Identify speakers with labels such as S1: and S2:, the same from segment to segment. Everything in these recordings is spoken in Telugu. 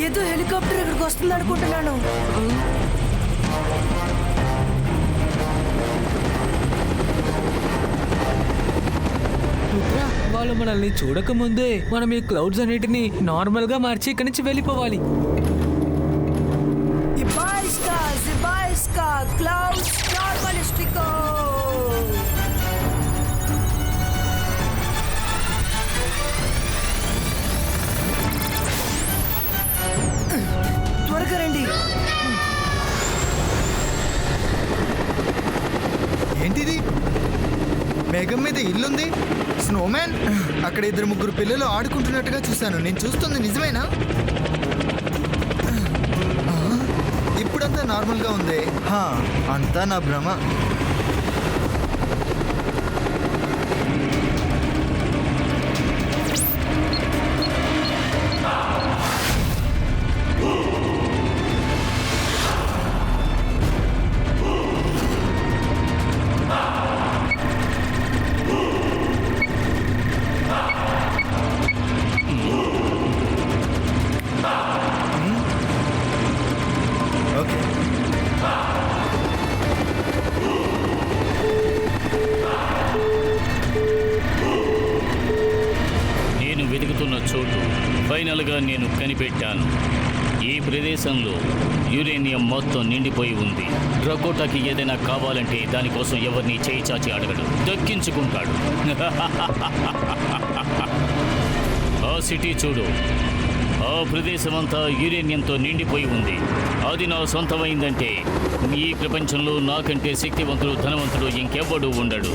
S1: ఏదో హెలికాప్టర్ ఇక్కడికి వస్తుంది అనుకుంటున్నాను.
S2: వాళ్ళు మనల్ని చూడకముందే మనం ఈ క్లౌడ్స్ అన్నిటిని నార్మల్ గా మార్చి ఇక్కడి నుంచి వెళ్ళిపోవాలి.
S1: క్లౌడ్స్ నార్మలిస్టికో. త్వరగా రండి.
S3: ఏంటిది? మేఘం మీద ఇల్లుంది, స్నోమ్యాన్, అక్కడ 2-3 పిల్లలు ఆడుకుంటున్నట్టుగా చూశాను. నేను చూస్తుంది నిజమేనా? ఇప్పుడంతా నార్మల్గా ఉంది. అంతా నా భ్రమ.
S4: ఫైనల్గా నేను కనిపెట్టాను. ఈ ప్రదేశంలో యురేనియం మొత్తం నిండిపోయి ఉంది. డ్రకోటాకి ఏదైనా కావాలంటే దానికోసం ఎవరిని చేయి చాచి అడగడు, దక్కించుకుంటాడు. ఆ సిటీ చూడు, ఆ ప్రదేశం అంతా యురేనియంతో నిండిపోయి ఉంది. అది నా సొంతమైందంటే ఈ ప్రపంచంలో నాకంటే శక్తివంతుడు, ధనవంతుడు ఇంకెవ్వడూ ఉండడు.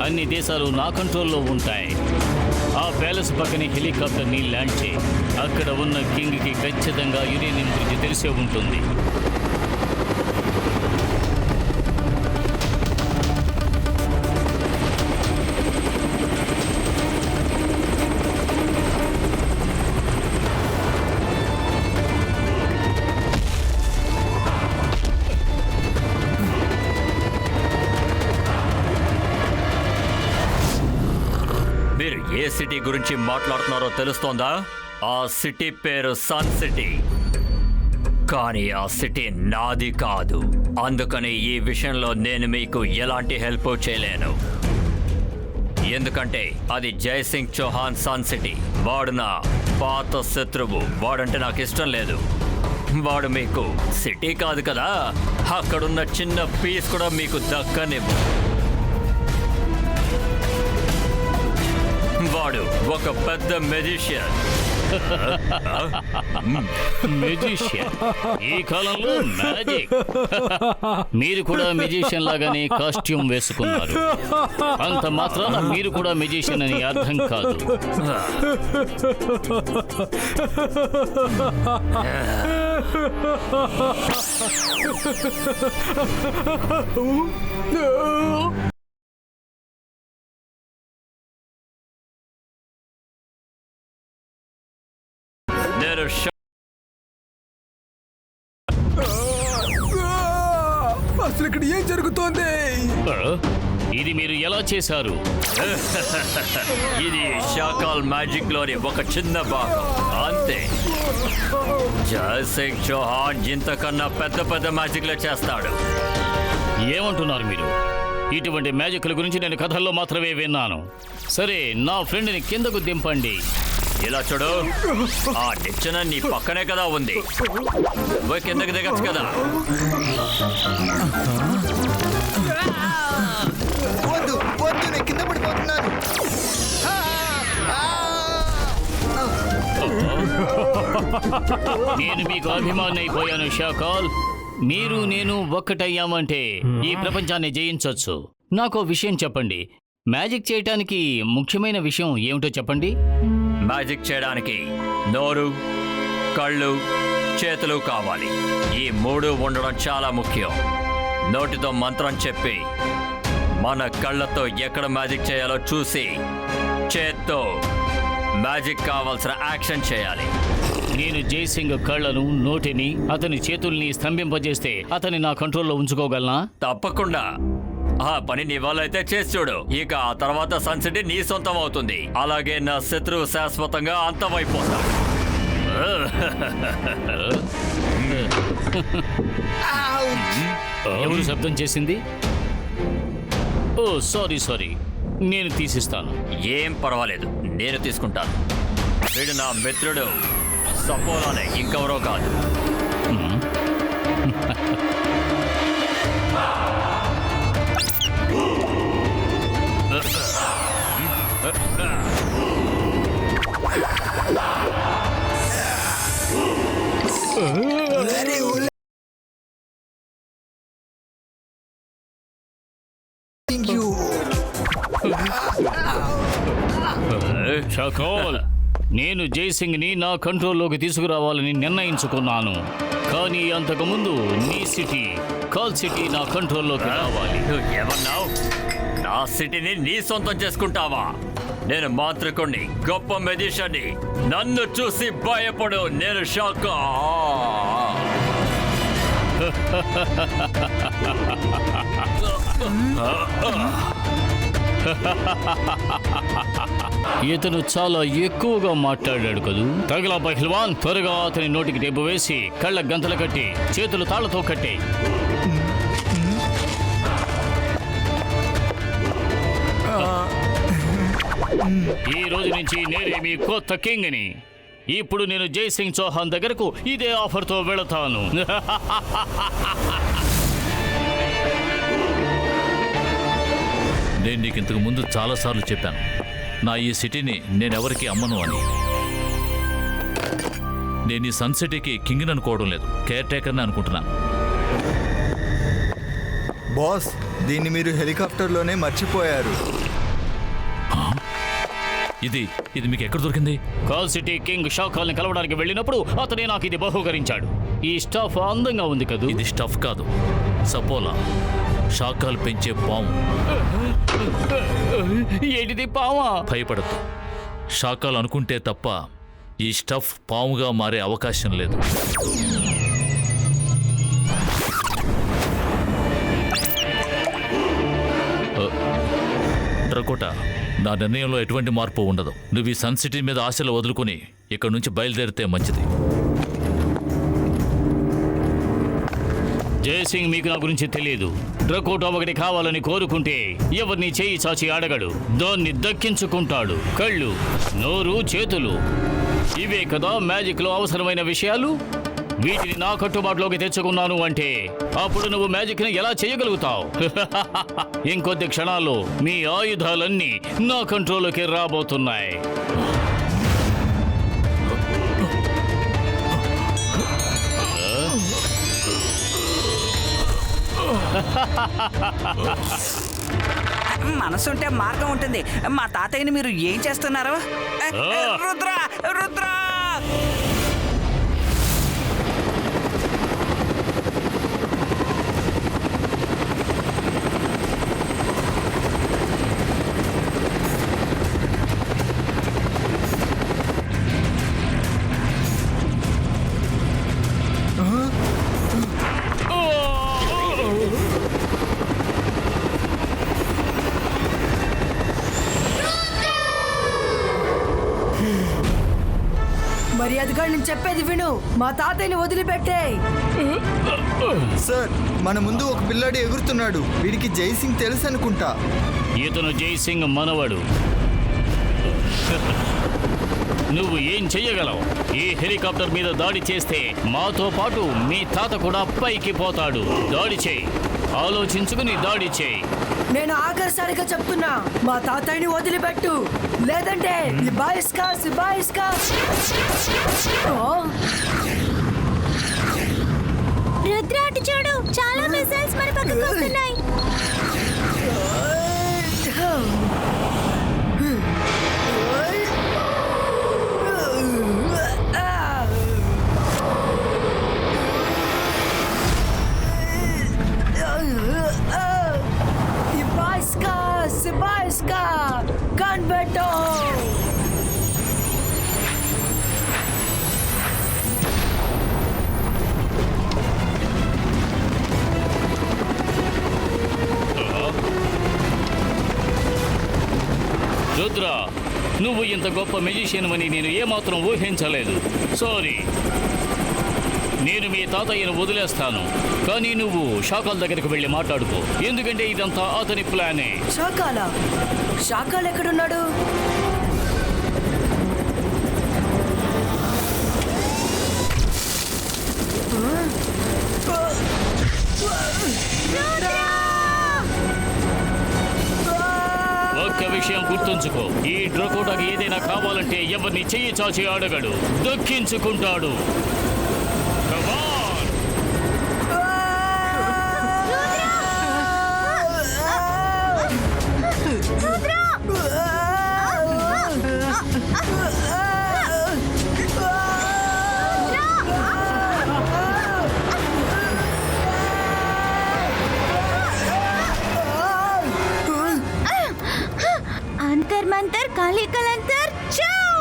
S4: అన్ని దేశాలు నా కంట్రోల్లో ఉంటాయి. ఆ ప్యాలెస్ పక్కనే హెలికాప్టర్ని ల్యాండ్ చేయి. అక్కడ ఉన్న కింగ్కి ఖచ్చితంగా యురేనియం గురించి తెలిసే ఉంటుంది.
S5: మీరు ఏ సిటీ గురించి మాట్లాడుతున్నారో తెలుస్తోందా? ఆ సిటీ పేరు సన్ సిటీ. కానీ ఆ సిటీ నాది కాదు. అందుకని ఈ విషయంలో నేను మీకు ఎలాంటి హెల్ప్ చేయలేను. ఎందుకంటే అది జైసింగ్ చౌహాన్ సన్ సిటీ. వాడు నా పాత శత్రువు. వాడంటే నాకు ఇష్టం లేదు. వాడు మీకు సిటీ కాదు కదా, అక్కడున్న చిన్న పీస్ కూడా మీకు దక్కనివ్వు. వాడు ఒక పెద్ద మెజిషియన్.
S4: మెజిషియన్ ఈ కాలంలో మ్యాజిక్. మీరు కూడా మెజిషియన్ లాగానే కాస్ట్యూమ్ వేసుకున్నారు. అంత మాత్రాన మీరు కూడా మెజిషియన్ అని అర్థం కాదు.
S2: అసలు ఇక్కడ ఏం జరుగుతోంది?
S4: ఇది మీరు ఎలా చేశారు?
S5: ఇది షాకాల్ మ్యాజిక్ లోని ఒక చిన్న భాగం అంతే. జైసింగ్ చౌహాన్ ఇంతకన్నా పెద్ద పెద్ద మ్యాజిక్లు చేస్తాడు.
S4: ఏమంటున్నారు మీరు? ఇటువంటి మ్యాజిక్ల గురించి నేను కథల్లో మాత్రమే విన్నాను. సరే, నా ఫ్రెండ్ని కిందకు దింపండి.
S5: ఇలా చూడు, ఆ నిచ్చెన నీ పక్కనే కదా ఉంది. పోయి కిందకి దిగచ్చు కదా.
S3: వద్దు వద్దు, నేను కింద పడిపోతున్నాను.
S4: నేను మీకు అభిమాని అయిపోయాను షాకాల్. మీరు నేను ఒక్కటయ్యామంటే ఈ ప్రపంచాన్ని జయించవచ్చు. నాకో విషయం చెప్పండి, మ్యాజిక్ చేయటానికి ముఖ్యమైన విషయం ఏమిటో చెప్పండి.
S5: మ్యాజిక్ చేయడానికి నోరు, కళ్ళు, చేతులు కావాలి. ఈ 3 ఉండడం చాలా ముఖ్యం. నోటితో మంత్రం చెప్పి మన కళ్ళతో ఎక్కడ మ్యాజిక్ చేయాలో చూసి చేత్తో మ్యాజిక్ కావాల్సిన యాక్షన్ చేయాలి.
S4: నేను జైసింగ్ కళ్ళను, నోటిని, అతని చేతుల్ని స్తంభింపజేస్తే అతని నా కంట్రోల్లో ఉంచుకోగలనా?
S5: తప్పకుండా. ఆ పని నీ వల్ల అయితే చేసి చూడు. ఇక ఆ తర్వాత సన్ సిటీ నీ సొంతం అవుతుంది. అలాగే నా శత్రువు శాశ్వతంగా అంతమైపోతాడు.
S4: ఎవరు శబ్దం చేసింది? ఓ సారీ, నేను తీసిస్తాను.
S5: ఏం పర్వాలేదు, నేను తీసుకుంటాను. వీడు నా మిత్రుడు సపోలానే, ఇంకెవరో కాదు.
S4: షాకోల్, నేను జైసింగ్ని నా కంట్రోల్లోకి తీసుకురావాలని నిర్ణయించుకున్నాను. కానీ అంతకుముందు నీ సిటీ కాల్ సిటీ నా కంట్రోల్లోకి రావాలి.
S5: ఏమన్నావు? నా సిటీని నీ సొంతం చేసుకుంటావా? నేను మాంత్రికుణ్ణి, గొప్ప మెజిషియన్ని. నన్ను చూసి భయపడు. నేను షాక్.
S4: ఇతను చాలా ఎక్కువగా మాట్లాడాడు కదూ. తగలా పహల్వాన్, త్వరగా అతని నోటికి టేపు వేసి కళ్ళ గంతలు కట్టి చేతులు తాళ్లతో కట్టి. ఈ రోజు నుంచి నేనే మీ కొత్త కింగ్ని. ఇప్పుడు నేను జైసింగ్ చౌహాన్ దగ్గరకు ఇదే ఆఫర్తో వెళతాను.
S6: నేను నీకు ఇంతకు ముందు చాలాసార్లు చెప్పాను, నా ఈ సిటీని నేనెవరికి అమ్మను అని. నేను ఈ సన్ సిటీకి కింగ్ని అనుకోవడం లేదు, కేర్ టేకర్ని అనుకుంటున్నాను.
S3: బాస్, దీన్ని మీరు హెలికాప్టర్లోనే మర్చిపోయారు.
S6: ఇది మీకు ఎక్కడ దొరికింది?
S4: కాల్ సిటీ కింగ్ షాకాల్ని కలవడానికి వెళ్ళినప్పుడు అతనే నాకు ఇది బహూకరించాడు. ఈ స్టఫ్ అందంగా ఉంది కదూ.
S6: ఇది స్టఫ్ కాదు, సపోలా, షాకాలు పెంచే పాము.
S4: ఏంటిది, పావా?
S6: భయపడద్దు. షాకాలు అనుకుంటే తప్ప ఈ స్టఫ్ పాముగా మారే అవకాశం లేదు. డ్రకోటా, నా నిర్ణయంలో ఎటువంటి మార్పు ఉండదు. నువ్వు ఈ సన్ సిటీ మీద ఆశలు వదులుకుని ఇక్కడ నుంచి బయలుదేరితే మంచిది.
S4: జయసింగ్, మీకు నా గురించి తెలియదు. డ్రకోటా ఒకటి కావాలని కోరుకుంటే ఎవరిని చేయి చాచి అడగడు, దాన్ని దక్కించుకుంటాడు. కళ్ళు, నోరు, చేతులు, ఇవే కదా మ్యాజిక్ లో అవసరమైన విషయాలు. వీటిని నా కట్టుబాటులోకి తెచ్చుకున్నాను అంటే అప్పుడు నువ్వు మ్యాజిక్ ని ఎలా చేయగలుగుతావు? ఇంకొద్ది క్షణాల్లో మీ ఆయుధాలన్నీ నా కంట్రోల్లోకి రాబోతున్నాయి.
S7: మనసుంటే మార్గం ఉంటుంది. మా తాతయ్యని మీరు ఏం చేస్తున్నారు? రుద్ర, రుద్ర!
S1: మర్యాదగా నేను చెప్పేది విను. మా తాతయ్యని వదిలిపెట్టే.
S3: సార్, మన ముందు ఒక పిల్లాడు ఎగురుతున్నాడు. వీడికి జైసింగ్ తెలుసు అనుకుంటా.
S4: ఇతను జైసింగ్ మనవడు. నువ్వు ఏం చెయ్యగలవు? ఈ హెలికాప్టర్ మీద దాడి చేస్తే మాతో పాటు మీ తాత కూడా పైకి పోతాడు. దాడి చేయి, ఆలోచించుకుని దాడి చేయి.
S1: నేను ఆఖరిసారిగా చెప్తున్నా, మా తాతయ్యని వదిలిపెట్టు, లేదంటే సిబాయిస్కా.
S8: రుద్ర, అటు చూడు, చాలా మిసైల్స్ మన పక్కకు వస్తున్నాయి.
S1: సిబాయిస్కా, కనిపెట్టు.
S4: నువ్వు ఇంత గొప్ప మెజిషియన్ అని నేను ఏమాత్రం ఊహించలేదు. సారీ. నేను మీ తాతయ్యను వదిలేస్తాను, కానీ నువ్వు షాకాల్ దగ్గరికి వెళ్ళి మాట్లాడుకో, ఎందుకంటే ఇదంతా అతని ప్లానే.
S1: షాకాల్ ఎక్కడున్నాడు?
S4: ఒక్క విషయం గుర్తుంచుకో, ఈ డ్రకోటాకి ఏదైనా కావాలంటే ఎవరిని చెయ్యి చాచి అడగడు, దక్కించుకుంటాడు. Come on!
S8: अंतर मंतर काली कलंतर चाओ।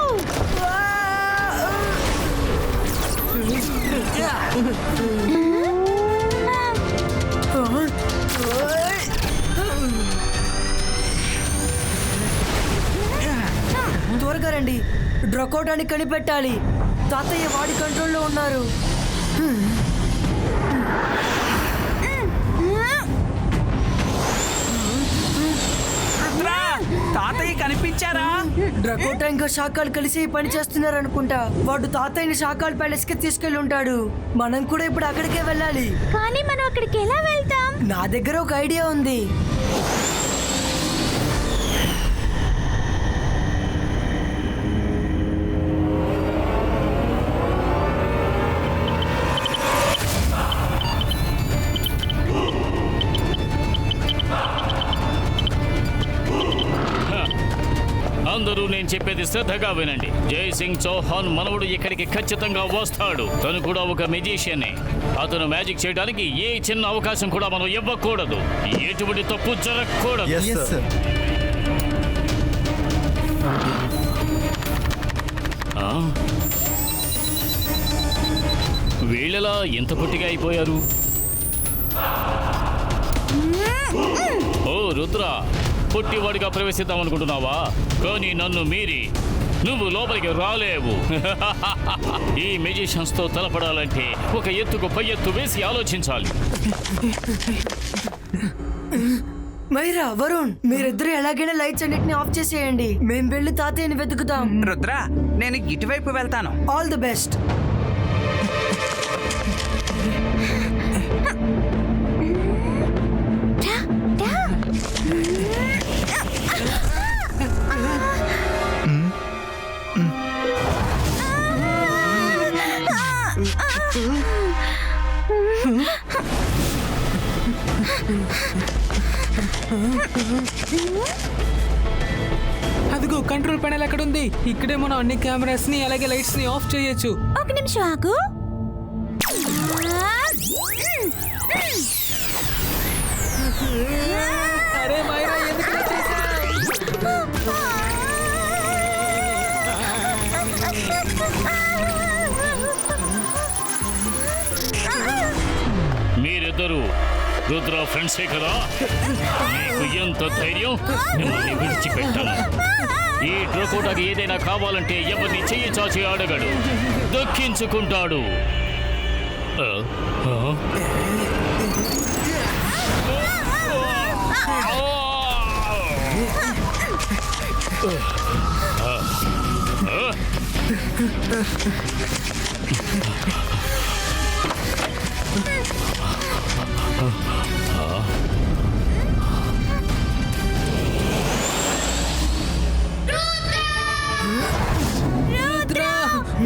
S1: త్వరగా రండి, డ్రకోటాని కనిపెట్టాలి. తాతయ్య వాడి కంట్రోల్లో ఉన్నారు.
S7: తాతయ్య కనిపించారా?
S1: డ్రకోటా ఇంకా షాకాల్ కలిసి పని చేస్తున్నారు అనుకుంటా. వాడు తాతయ్యని షాకాల్ ప్యాలెస్ కి తీసుకెళ్లి ఉంటాడు. మనం కూడా ఇప్పుడు అక్కడికే వెళ్ళాలి.
S8: కానీ మనం అక్కడికి ఎలా వెళ్తాం?
S1: నా దగ్గర ఒక ఐడియా ఉంది.
S4: అందరూ నేను చెప్పేది శ్రద్ధగా వినండి. జై సింగ్ చౌహాన్ మనవడు ఇక్కడికి ఖచ్చితంగా వస్తాడు. తను కూడా ఒక మెజిషియనే. అతను మ్యాజిక్ చేయడానికి ఏ చిన్న అవకాశం కూడా మనం ఇవ్వకూడదు. ఎటువంటి తప్పు జరగకూడదు.
S3: Yes, sir.
S4: వీళ్ళలా ఎంత పొట్టిగా అయిపోయారు? ఓ రుద్ర, పొట్టివాడిగా ప్రవేశిద్దాం అనుకుంటున్నావా? కానీ నన్ను మీరి నువ్వు లోపలికి రాలేవు. ఈ మెజిషియన్స్ తో తలపడాలంటే ఒక ఎత్తుకు పై ఎత్తు వేసి ఆలోచించాలి.
S1: మైరా, వరుణ్, మీరిద్దరు ఎలాగైనా లైట్స్ అన్నిటిని ఆఫ్ చేసేయండి. మేం వెళ్ళి తాతయ్యని వెతుకుతాం.
S7: రుద్ర, నేను ఇటువైపు వెళ్తాను.
S1: All the best.
S2: అదిగో కంట్రోల్ ప్యానెల్ ఎక్కడుంది? ఇక్కడే మనం అన్ని కెమెరాస్ ని అలాగే లైట్స్ ని ఆఫ్ చేయొచ్చు.
S8: ఒక నిమిషం ఆగు.
S2: అరే మైరా, ఎందుకు ఇలా చేశావ్?
S4: మీరిద్దరూ రుద్ర ఫ్రెండ్సే కదా? మీకు ఎంత ధైర్యం? మిమ్మల్ని విడిచిపెట్టాను. ఈ డ్రకోటాకి ఏదైనా కావాలంటే ఎవరిని చెయ్యి చాచి అడగడు, దక్కించుకుంటాడు.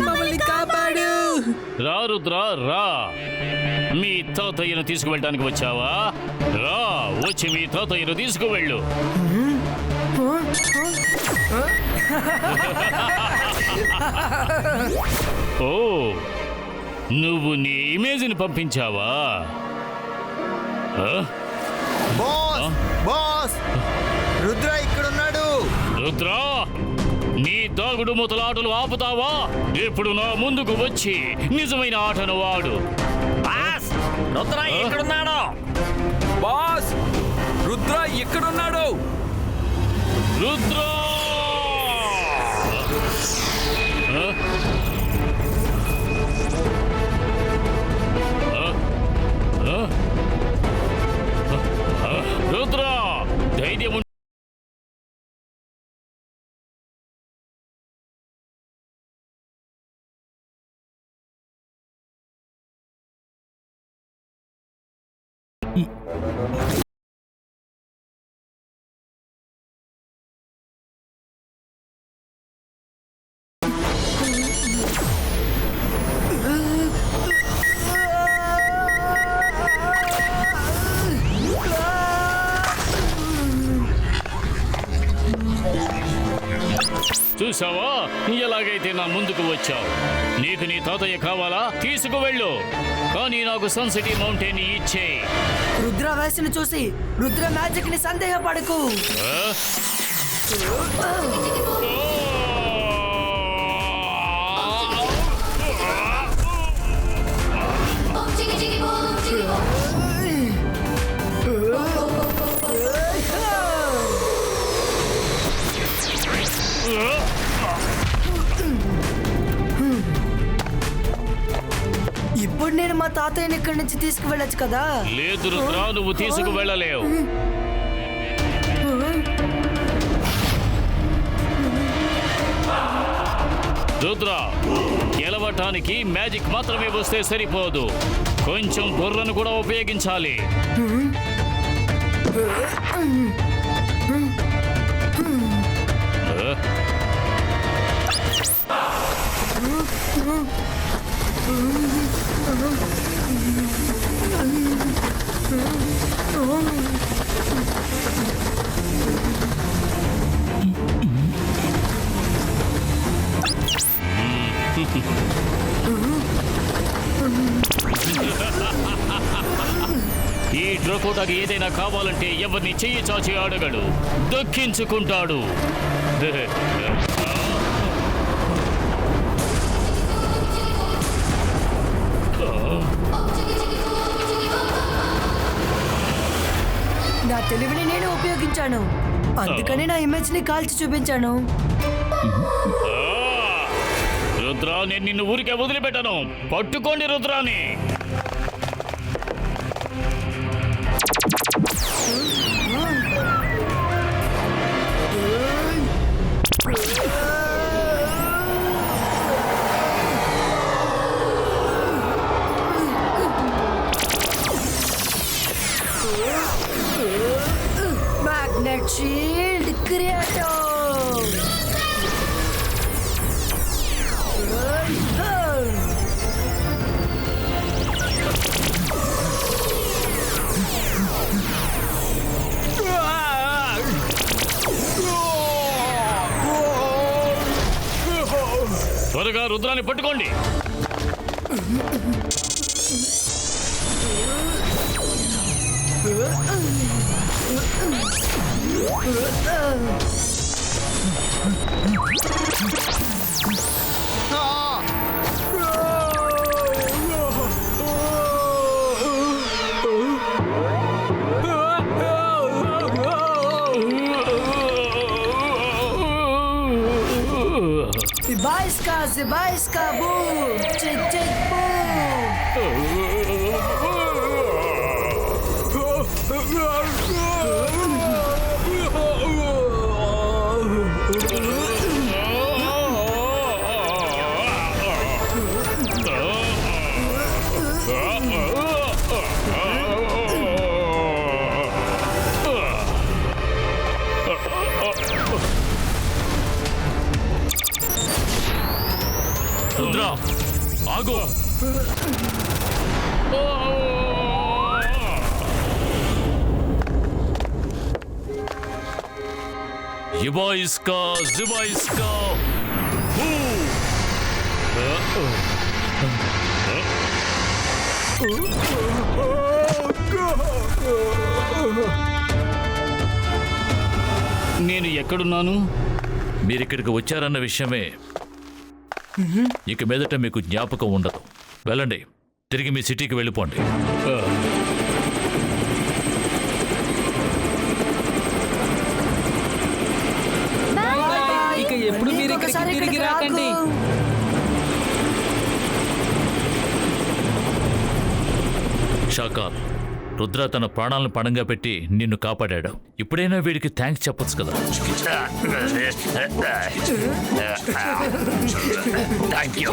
S2: మమ్మల్ని కాపాడు.
S4: రా రుద్ర, రా. మీ తాతయ్యను తీసుకువెళ్ళడానికి వచ్చావా? రా, వచ్చి మీ తాతయ్యను తీసుకువెళ్ళు. ఓ, నువ్వు నీ ఇమేజ్ని పంపించావా?
S3: బాస్, బాస్, రుద్ర ఇక్కడున్నాడు.
S4: రుద్ర, నీ దాగుడు మూతల ఆటలు ఆపుతావా? ఇప్పుడు నా ముందుకు వచ్చి నిజమైన ఆటను వాడు.
S5: బాస్, రుద్ర ఎక్కడున్నాడు?
S9: బాస్, రుద్ర ఎక్కడున్నాడు?
S4: రుద్ర! చూసావా, ఎలాగైతే నా ముందుకు వచ్చావు. నీకు నీ తాతయ్య కావాలా? తీసుకువెళ్ళు, కానీ నాకు సన్ సిటీ మౌంటైన్ ఇచ్చే.
S1: రుద్ర వయసును చూసి రుద్ర మ్యాజిక్ ని సందేహపడకు. ఇప్పుడు నేను మా తాతయ్యని ఇక్కడి నుంచి తీసుకువెళ్ళొచ్చు కదా?
S4: లేదు రుద్ర, నువ్వు తీసుకువెళ్ళలేవు. రుద్ర, గెలవటానికి మ్యాజిక్ మాత్రమే వస్తే సరిపోదు, కొంచెం బుర్రను కూడా ఉపయోగించాలి. ఈ డ్రకోటాకి ఏదైనా కావాలంటే ఎవరిని చెయ్యి చాచి అడగడు, దక్కించుకుంటాడు.
S1: నా తెలివిని నేను ఉపయోగించాను, అందుకని నా ఇమేజ్ ని కాల్చి చూపించాను.
S4: రుద్ర, నేను నిన్ను ఊరికే వదిలిపెట్టాను. పట్టుకోండి రుద్రాని.
S1: Magnet shield క్రియేటో.
S4: త్వరగా రుద్రాన్ని పట్టుకోండి.
S1: Zibaiska boom! Chick chick
S6: Rudra, ఆగు. ఇబాయిస్కా జిబాయిస్కా హూ.
S4: నేను ఎక్కడున్నాను?
S6: మీరిక్కడికి వచ్చారన్న విషయమే ఇక మీదట మీకు జ్ఞాపకం ఉండదు. వెళ్ళండి, తిరిగి మీ సిటీకి వెళ్ళిపోండి.
S2: ఇక ఎప్పుడు మీరు ఇక్కడికి తిరిగి రాకండి.
S6: షాకాల్, రుద్ర తన ప్రాణాలను పణంగా పెట్టి నిన్ను కాపాడాడు. ఇప్పుడైనా వీడికి థ్యాంక్స్ చెప్పొచ్చు కదా.
S5: Thank you.